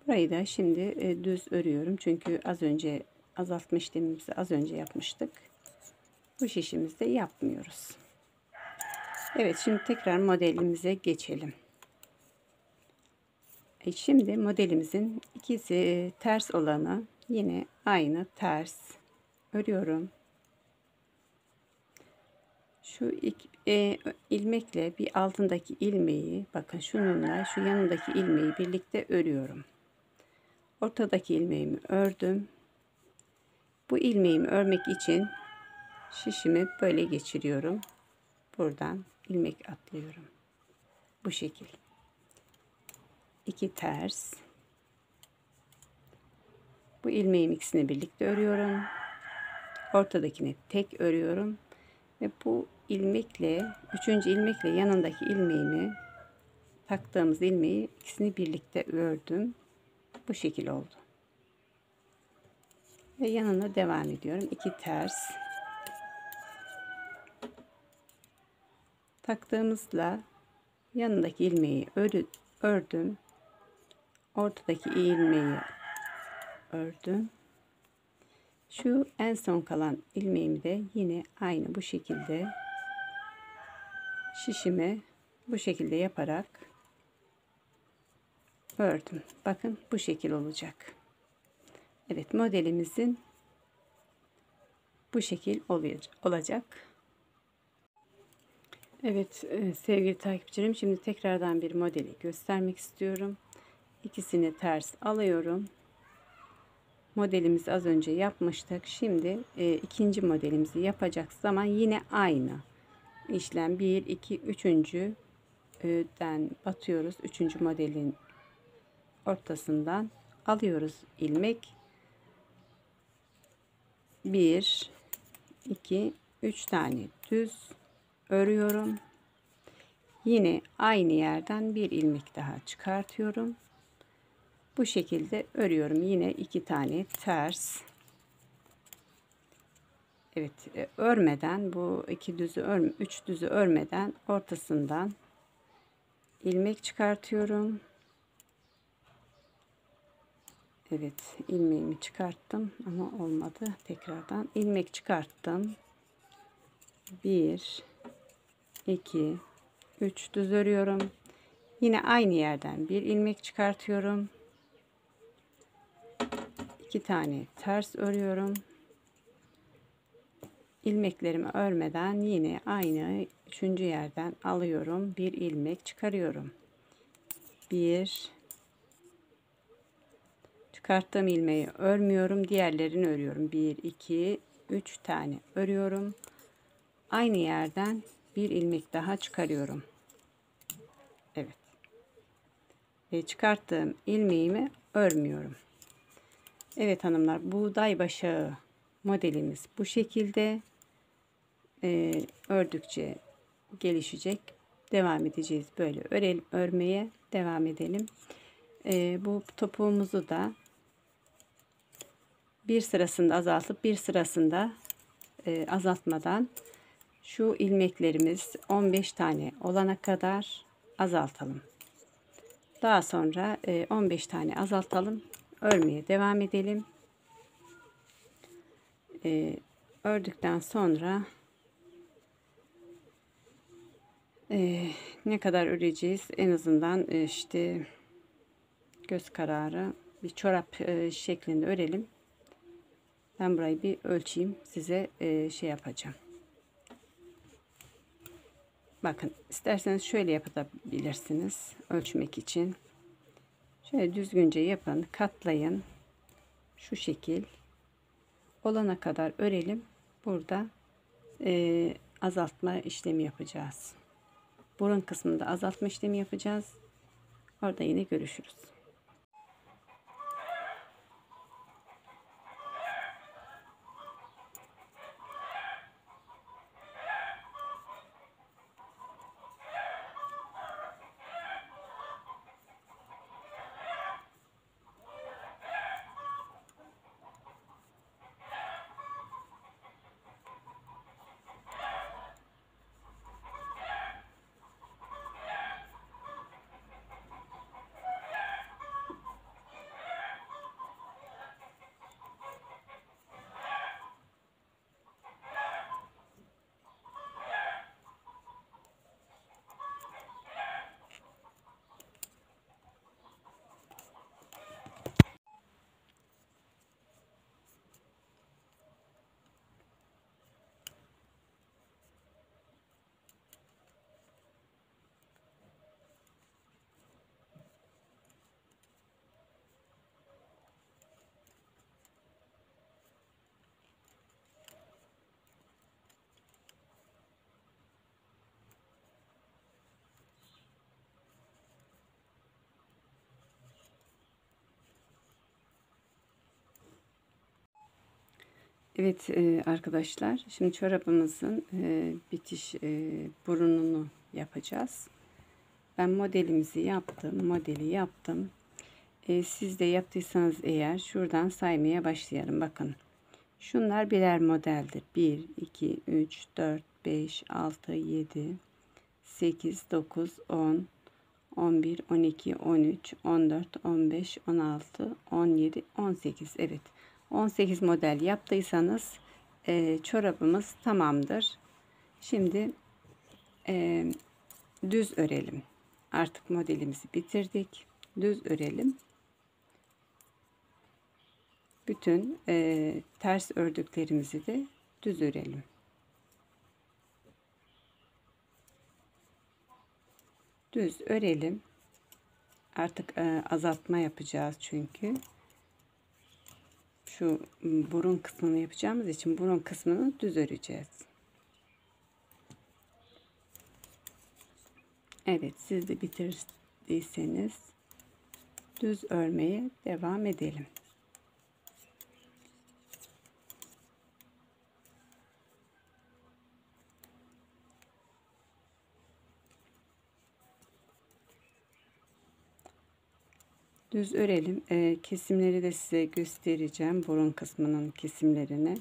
Burayı da şimdi düz örüyorum. Çünkü az önce azaltma işlemimizi az önce yapmıştık. Bu şişimizde yapmıyoruz. Evet, şimdi tekrar modelimize geçelim. Şimdi modelimizin ikisi ters olanı yine aynı ters örüyorum. Şu ilmekle bir altındaki ilmeği, bakın şununla şu yanındaki ilmeği birlikte örüyorum. Ortadaki ilmeğimi ördüm. Bu ilmeğimi örmek için şişimi böyle geçiriyorum. Buradan ilmek atlıyorum. Bu şekil. 2 ters. Bu ilmeğin ikisini birlikte örüyorum. Ortadakini tek örüyorum. Ve bu ilmekle, üçüncü ilmekle yanındaki ilmeğimi, taktığımız ilmeği ikisini birlikte ördüm. Bu şekil oldu. Ve yanına devam ediyorum. 2 ters. Taktığımızla yanındaki ilmeği ördüm. Ortadaki ilmeği ördüm. Şu en son kalan ilmeğimi de yine aynı bu şekilde şişime bu şekilde yaparak ördüm. Bakın bu şekil olacak. Evet, modelimizin bu şekil olacak. Evet sevgili takipçilerim, şimdi tekrardan bir modeli göstermek istiyorum. İkisini ters alıyorum. Modelimizi az önce yapmıştık. Şimdi ikinci modelimizi yapacak zaman yine aynı işlem 1 2 3. den batıyoruz. 3. modelin ortasından alıyoruz ilmek. 1 2 3 tane düz örüyorum. Yine aynı yerden bir ilmek daha çıkartıyorum. Bu şekilde örüyorum. Yine 2 tane ters. Evet, örmeden bu 3 düzü örmeden ortasından ilmek çıkartıyorum. Evet, ilmeğimi çıkarttım ama olmadı. Tekrardan ilmek çıkarttım. 1 2 3 düz örüyorum. Yine aynı yerden bir ilmek çıkartıyorum. 2 tane ters örüyorum. ilmeklerimi örmeden yine aynı üçüncü yerden alıyorum. Bir ilmek çıkarıyorum. Bir, çıkarttığım ilmeği örmüyorum. Diğerlerini örüyorum. 1, 2, 3 tane örüyorum. Aynı yerden bir ilmek daha çıkarıyorum. Evet. Ve çıkarttığım ilmeğimi örmüyorum. Evet hanımlar, buğday başağı modelimiz bu şekilde. Ördükçe gelişecek. Devam edeceğiz. Böyle örmeye devam edelim. Bu topuğumuzu da bir sırasında azaltıp bir sırasında azaltmadan şu ilmeklerimiz 15 tane olana kadar azaltalım. Daha sonra 15 tane azaltalım. Örmeye devam edelim. Ördükten sonra ne kadar öreceğiz? En azından işte göz kararı bir çorap şeklinde örelim. Ben burayı bir ölçeyim. Size şey yapacağım. Bakın, isterseniz şöyle yapabilirsiniz. Ölçmek için. Şöyle düzgünce yapın. Katlayın. Şu şekil. Olana kadar örelim. Burada azaltma işlemi yapacağız. Burun kısmında azaltma işlemi yapacağız. Orada yine görüşürüz. Evet arkadaşlar, şimdi çorabımızın bitiş burununu yapacağız. Ben modelimizi yaptım, modeli yaptım. Siz de yaptıysanız eğer şuradan saymaya başlayalım. Bakın, şunlar birer modeldir. 1, 2, 3, 4, 5, 6, 7, 8, 9, 10, 11, 12, 13, 14, 15, 16, 17, 18. Evet. 18 model yaptıysanız çorabımız tamamdır. Şimdi düz örelim. Artık modelimizi bitirdik. Düz örelim. Bütün ters ördüklerimizi de düz örelim. Düz örelim. Artık azaltma yapacağız çünkü. Şu burun kısmını yapacağımız için burun kısmını düz öreceğiz. Evet, siz de bitirdiyseniz düz örmeye devam edelim. Düz örelim. Kesimleri de size göstereceğim. Burun kısmının kesimlerini.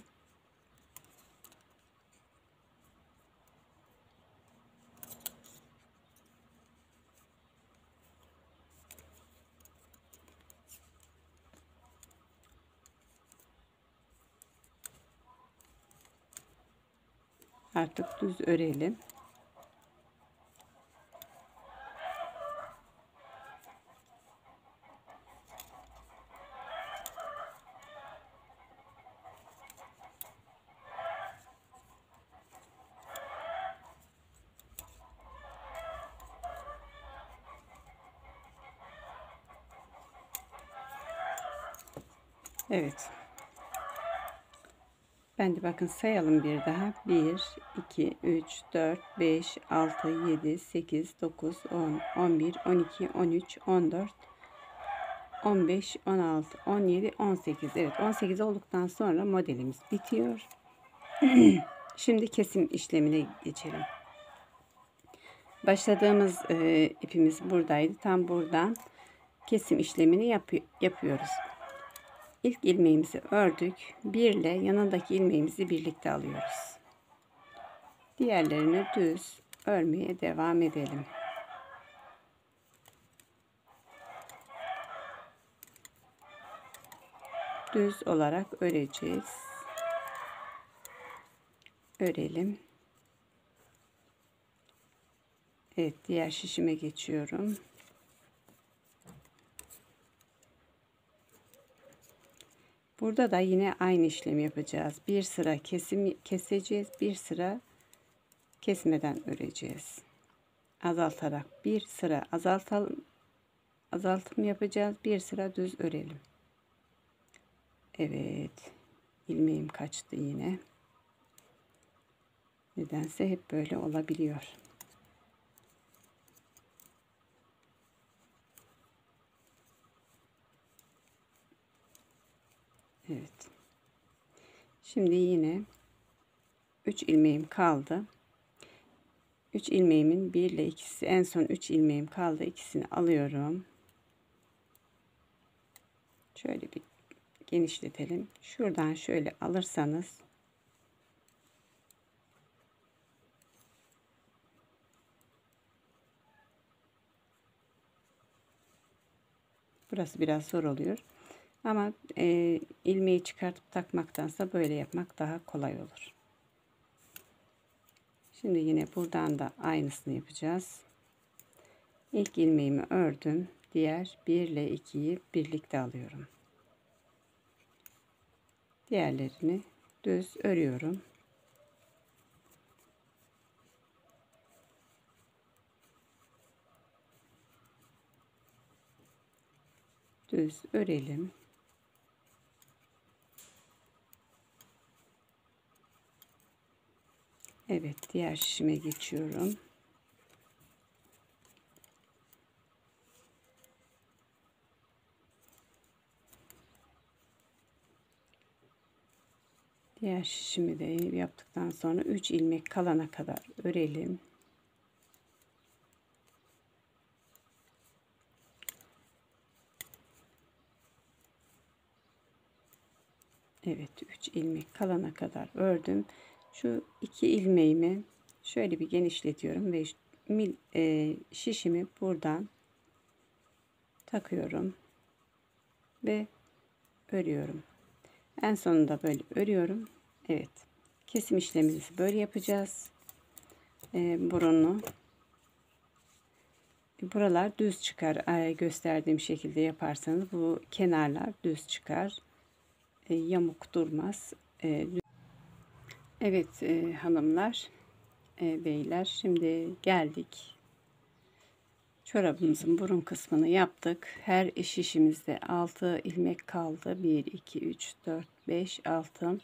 Artık düz örelim. Evet. Ben de bakın sayalım bir daha. 1, 2, 3, 4, 5, 6, 7, 8, 9, 10, 11, 12, 13, 14, 15, 16, 17, 18. Evet, 18 olduktan sonra modelimiz bitiyor. Şimdi kesim işlemine geçelim. Başladığımız ipimiz buradaydı. Tam buradan kesim işlemini yapıyoruz. İlk ilmeğimizi ördük. Bir ile yanındaki ilmeğimizi birlikte alıyoruz. Diğerlerini düz örmeye devam edelim. Düz olarak öreceğiz. Örelim. Evet, diğer şişime geçiyorum. Burada da yine aynı işlemi yapacağız. Bir sıra keseceğiz, bir sıra kesmeden öreceğiz. Azaltarak bir sıra azaltım yapacağız, bir sıra düz örelim. Evet, ilmeğim kaçtı yine. Nedense hep böyle olabiliyor. Evet. Şimdi yine 3 ilmeğim kaldı. 3 ilmeğimin 1 ile ikisi, en son 3 ilmeğim kaldı. İkisini alıyorum. Şöyle bir genişletelim. Şuradan şöyle alırsanız burası biraz zor oluyor. Ama ilmeği çıkartıp takmaktansa böyle yapmak daha kolay olur. Şimdi yine buradan da aynısını yapacağız. İlk ilmeğimi ördüm. Diğer 1 ile 2'yi birlikte alıyorum. Diğerlerini düz örüyorum. Düz örelim. Evet, diğer şişime geçiyorum. Diğer şişimi de yaptıktan sonra 3 ilmek kalana kadar örelim. Evet, 3 ilmek kalana kadar ördüm. Şu 2 ilmeğimi şöyle bir genişletiyorum ve şişimi buradan takıyorum ve örüyorum. En sonunda böyle örüyorum. Evet, kesim işlemimizi böyle yapacağız. Burunu buralar düz çıkar. Gösterdiğim şekilde yaparsanız bu kenarlar düz çıkar. Yamuk durmaz. Evet hanımlar, beyler, şimdi geldik. Çorabımızın burun kısmını yaptık. Her şişimizde 6 ilmek kaldı. 1, 2, 3, 4, 5, 6.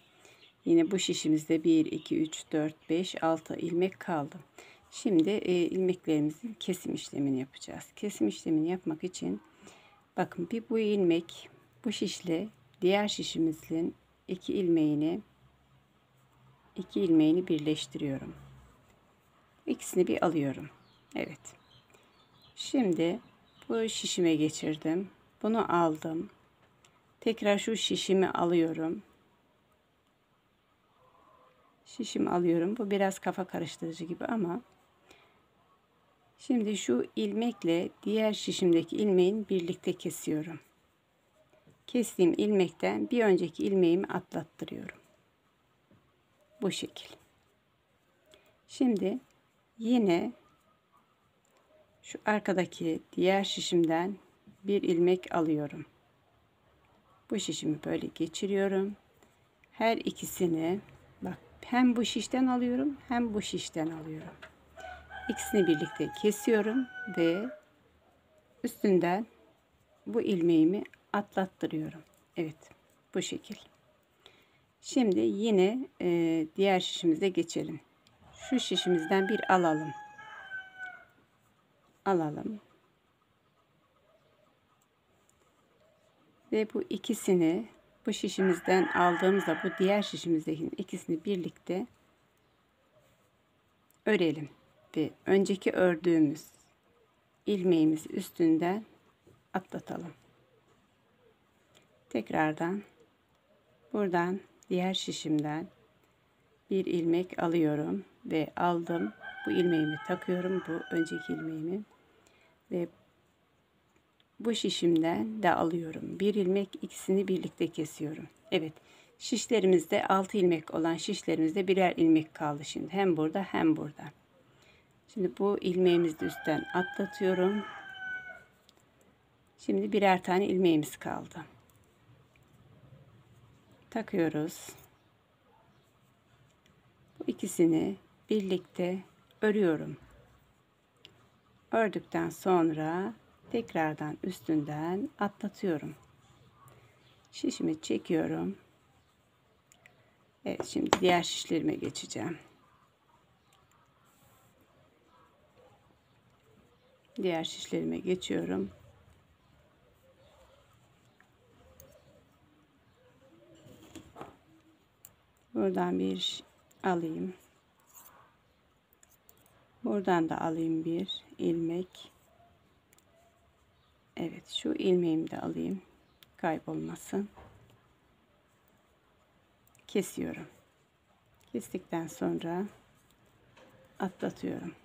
Yine bu şişimizde 1, 2, 3, 4, 5, 6 ilmek kaldı. Şimdi ilmeklerimizin kesim işlemini yapacağız. Kesim işlemini yapmak için bakın bu ilmek bu şişle diğer şişimizin iki ilmeğini birleştiriyorum. İkisini bir alıyorum. Evet. Şimdi bu şişime geçirdim. Bunu aldım. Tekrar şu şişimi alıyorum. Şişimi alıyorum. Bu biraz kafa karıştırıcı gibi ama şimdi şu ilmekle diğer şişimdeki ilmeğin birlikte kesiyorum. Kestiğim ilmekten bir önceki ilmeğimi atlattırıyorum. Bu şekil. Şimdi yine şu arkadaki diğer şişimden bir ilmek alıyorum. Bu şişimi böyle geçiriyorum. Her ikisini bak hem bu şişten alıyorum hem bu şişten alıyorum. İkisini birlikte kesiyorum ve üstünden bu ilmeğimi atlattırıyorum. Evet. Bu şekil. Şimdi yine diğer şişimize geçelim. Şu şişimizden bir alalım. Ve bu ikisini bu şişimizden aldığımızda bu diğer şişimizdeki ikisini birlikte örelim. Ve önceki ördüğümüz ilmeğimizi üstünden atlatalım. Tekrardan buradan diğer şişimden bir ilmek alıyorum ve aldım. Bu ilmeğimi takıyorum. Bu önceki ilmeğimi ve bu şişimden de alıyorum. Bir ilmek, ikisini birlikte kesiyorum. Evet. Şişlerimizde 6 ilmek olan şişlerimizde birer ilmek kaldı şimdi. Hem burada hem burada. Şimdi bu ilmeğimizi de üstten atlatıyorum. Şimdi birer tane ilmeğimiz kaldı. Takıyoruz. Bu ikisini birlikte örüyorum. Ördükten sonra tekrardan üstünden atlatıyorum. Şişimi çekiyorum. Evet, şimdi diğer şişlerime geçeceğim. Diğer şişlerime geçiyorum. Buradan bir alayım. Buradan da alayım bir ilmek. Evet, şu ilmeğimi de alayım. Kaybolmasın. Kesiyorum. Kestikten sonra atlatıyorum.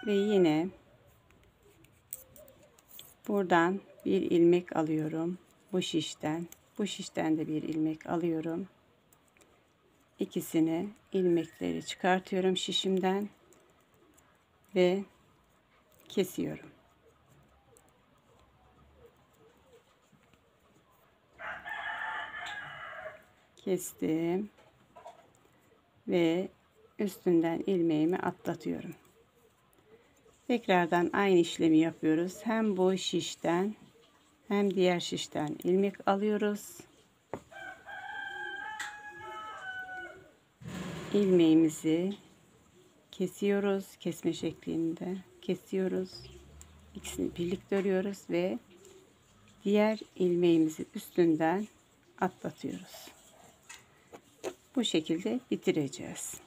Ve yine buradan bir ilmek alıyorum. Bu şişten. Bu şişten de bir ilmek alıyorum. İkisini ilmekleri çıkartıyorum şişimden ve kesiyorum. Kestim ve üstünden ilmeğimi atlatıyorum. Tekrardan aynı işlemi yapıyoruz. Hem bu şişten hem diğer şişten ilmek alıyoruz. İlmeğimizi kesiyoruz. Kesme şeklinde kesiyoruz. İkisini birlikte örüyoruz ve diğer ilmeğimizi üstünden atlatıyoruz. Bu şekilde bitireceğiz.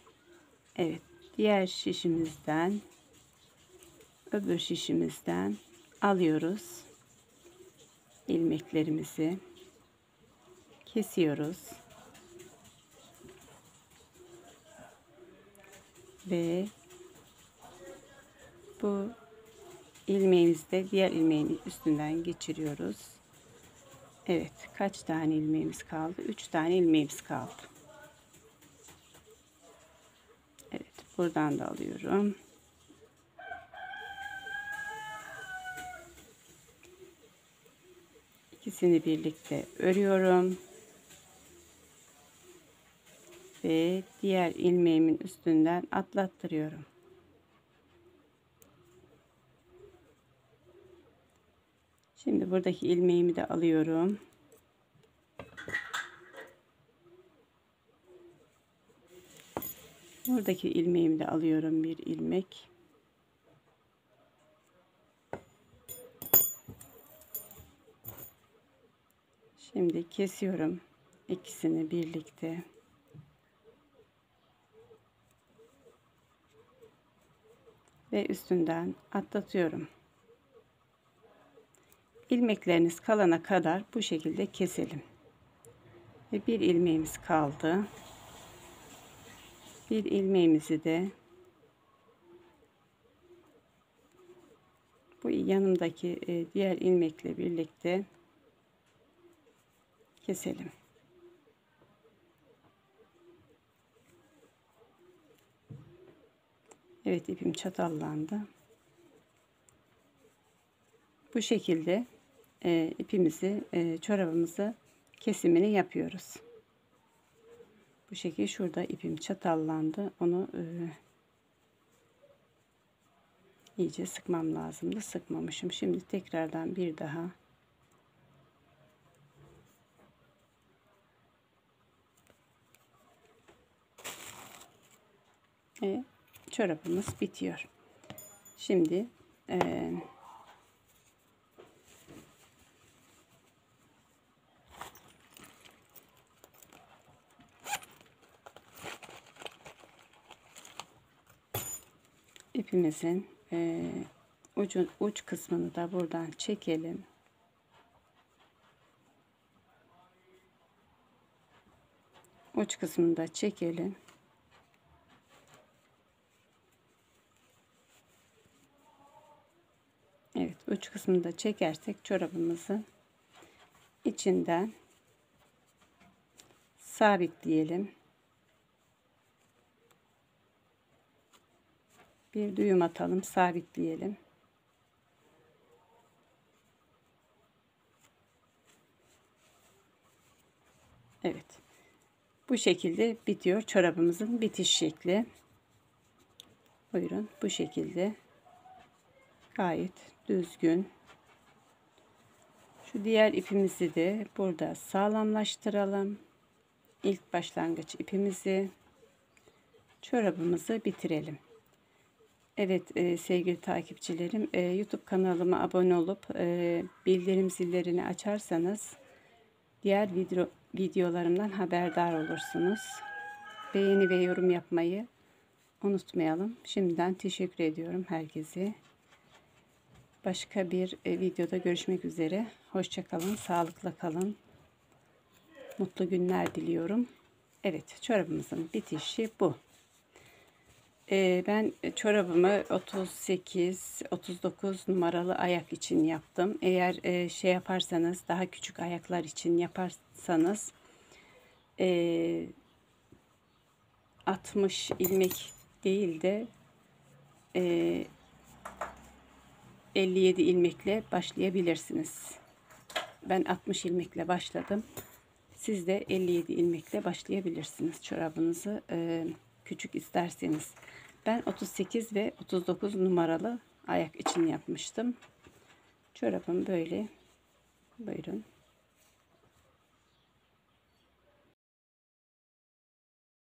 Evet, diğer şişimizden öbür şişimizden alıyoruz. İlmeklerimizi kesiyoruz. Ve bu ilmeğimizi de diğer ilmeğin üstünden geçiriyoruz. Evet, kaç tane ilmeğimiz kaldı? 3 tane ilmeğimiz kaldı. Evet, buradan da alıyorum. İkisini birlikte örüyorum. Ve diğer ilmeğimin üstünden atlattırıyorum. Şimdi buradaki ilmeğimi de alıyorum. Buradaki ilmeğimi de alıyorum, bir ilmek. Şimdi kesiyorum ikisini birlikte. Ve üstünden atlatıyorum. İlmekleriniz kalana kadar bu şekilde keselim. Ve bir ilmeğimiz kaldı. Bir ilmeğimizi de bu yanımdaki diğer ilmekle birlikte keselim. Evet, ipim çatallandı. Bu şekilde ipimizi, çorabımızı kesimini yapıyoruz. Bu şekilde şurada ipim çatallandı. Onu iyice sıkmam lazımdı. Sıkmamışım. Şimdi tekrardan bir daha Çorabımız bitiyor. Şimdi ipimizin uç kısmını da buradan çekelim. Uç kısmını da çekelim. Evet, uç kısmını da çekersek çorabımızın içinden sabitleyelim. Bir düğüm atalım, sabitleyelim. Evet. Bu şekilde bitiyor çorabımızın bitiş şekli. Buyurun, bu şekilde gayet düzgün. Şu diğer ipimizi de burada sağlamlaştıralım. İlk başlangıç ipimizi, çorabımızı bitirelim. Evet sevgili takipçilerim, YouTube kanalıma abone olup bildirim zillerini açarsanız diğer videolarımdan haberdar olursunuz. Beğeni ve yorum yapmayı unutmayalım. Şimdiden teşekkür ediyorum herkese. Başka bir videoda görüşmek üzere. Hoşça kalın, sağlıkla kalın. Mutlu günler diliyorum. Evet, çorabımızın bitişi bu. Ben çorabımı 38-39 numaralı ayak için yaptım. Eğer şey yaparsanız, daha küçük ayaklar için yaparsanız 60 ilmek değil de 57 ilmekle başlayabilirsiniz. Ben 60 ilmekle başladım. Siz de 57 ilmekle başlayabilirsiniz çorabınızı küçük isterseniz. Ben 38 ve 39 numaralı ayak için yapmıştım. Çorabım böyle. Buyurun.